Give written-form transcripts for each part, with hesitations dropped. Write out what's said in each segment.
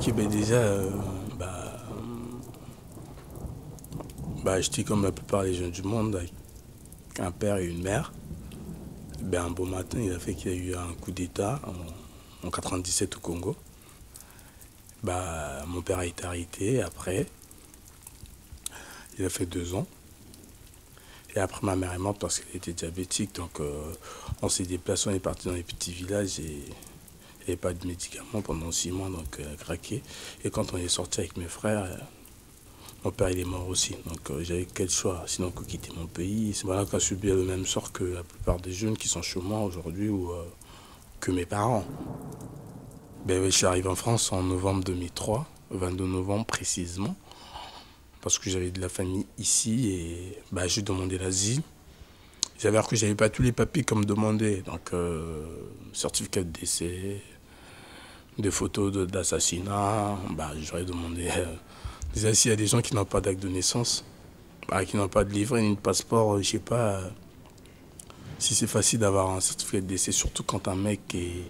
Ok, ben déjà, j'étais comme la plupart des jeunes du monde, avec un père et une mère. Ben, un beau matin, il a fait qu'il y a eu un coup d'État en 97 au Congo. Bah, mon père a été arrêté après. Il a fait 2 ans. Et après, ma mère est morte parce qu'elle était diabétique. Donc, on s'est déplacé, on est parti dans les petits villages et il n'y avait pas de médicaments pendant 6 mois, donc elle a craqué. Et quand on est sorti avec mes frères, mon père il est mort aussi. Donc, j'avais quel choix sinon que quitter mon pays. C'est voilà qu'a subi le même sort que la plupart des jeunes qui sont chez moi aujourd'hui ou que mes parents. Ben, oui, je suis arrivé en France en novembre 2003, le 22 novembre précisément, parce que j'avais de la famille ici et j'ai demandé l'asile. J'avais alors que j'avais pas tous les papiers comme demandé, donc certificat de décès, des photos d'assassinat. J'aurais demandé. Déjà, s'il y a des gens qui n'ont pas d'acte de naissance, qui n'ont pas de livret ni de passeport, je sais pas si c'est facile d'avoir un certificat de décès, surtout quand un mec est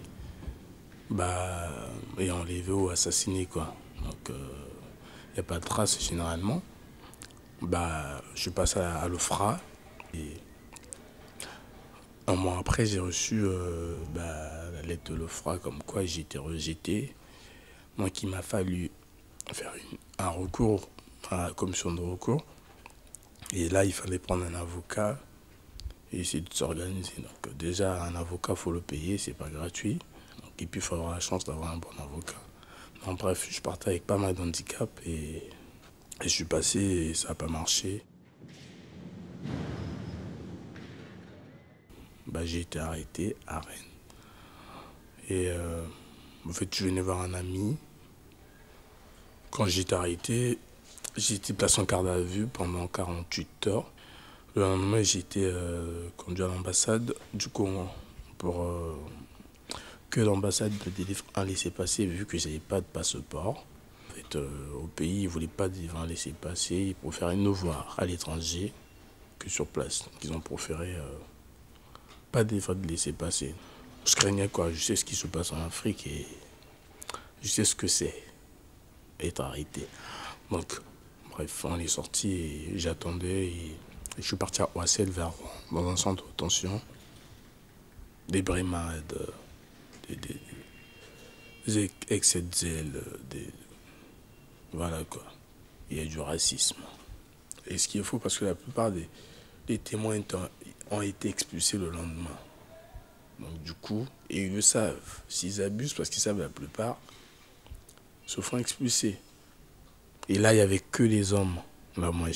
enlevé ou assassiné, quoi. Donc, il n'y a pas de trace généralement. Je suis passé à l'OFRA et un mois après, j'ai reçu la lettre de l'OFRA comme quoi j'ai été rejeté. Donc, il m'a fallu faire un recours à la commission de recours. Et là, il fallait prendre un avocat et essayer de s'organiser. Donc, déjà, un avocat, il faut le payer, c'est pas gratuit. Donc, et puis, il faut avoir la chance d'avoir un bon avocat. Donc, bref, je partais avec pas mal d'handicap et je suis passé et ça n'a pas marché. J'ai été arrêté à Rennes. Et en fait, je venais voir un ami. Quand j'ai été arrêté, j'ai été placé en garde à vue pendant 48 heures. Le lendemain, j'ai été conduit à l'ambassade du Congo pour que l'ambassade me délivre un laissez-passer vu que je n'avais pas de passeport. En fait, au pays, ils ne voulaient pas délivrer un laissez-passer. Ils préféraient nous voir à l'étranger que sur place. Donc, ils ont préféré pas délivrer de laissez-passer. Je craignais quoi, je sais ce qui se passe en Afrique et je sais ce que c'est être arrêté. Donc, bref, on est sorti et j'attendais et je suis parti à Ouassel dans un centre de tension. Des brimades, des excès de zèle, voilà quoi. Il y a du racisme. Et ce qui est faux parce que la plupart des témoins ont été expulsés le lendemain. Donc du coup, et ils le savent. S'ils abusent, parce qu'ils savent la plupart, se font expulser. Et là, il n'y avait que les hommes. Là, moi,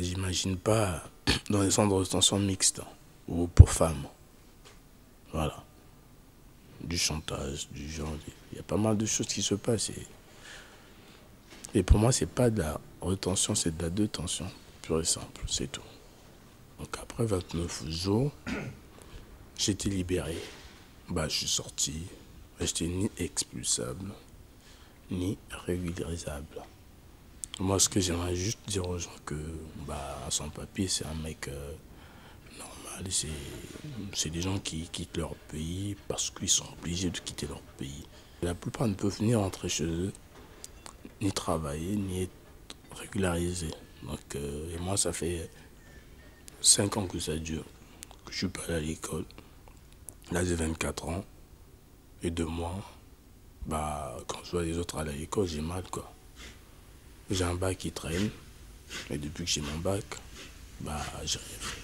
j'imagine pas dans les centres de détention mixtes ou pour femmes. Voilà. Du chantage, du genre. Il y a pas mal de choses qui se passent. Et pour moi, c'est pas de la rétention, c'est de la détention. Pure et simple, c'est tout. Donc après 29 jours, j'ai été libéré. Je suis sorti. J'étais ni expulsable, ni régularisable. Moi, ce que j'aimerais juste dire aux gens que, sans papier, c'est un mec normal. C'est des gens qui quittent leur pays parce qu'ils sont obligés de quitter leur pays. La plupart ne peuvent ni rentrer chez eux, ni travailler, ni être régularisés. Donc, et moi, ça fait 5 ans que ça dure, que je suis pas allé à l'école. Là, j'ai 24 ans. Et 2 mois, quand je vois les autres aller à l'école, j'ai mal, quoi. J'ai un bac qui traîne. Et depuis que j'ai mon bac, je rêve.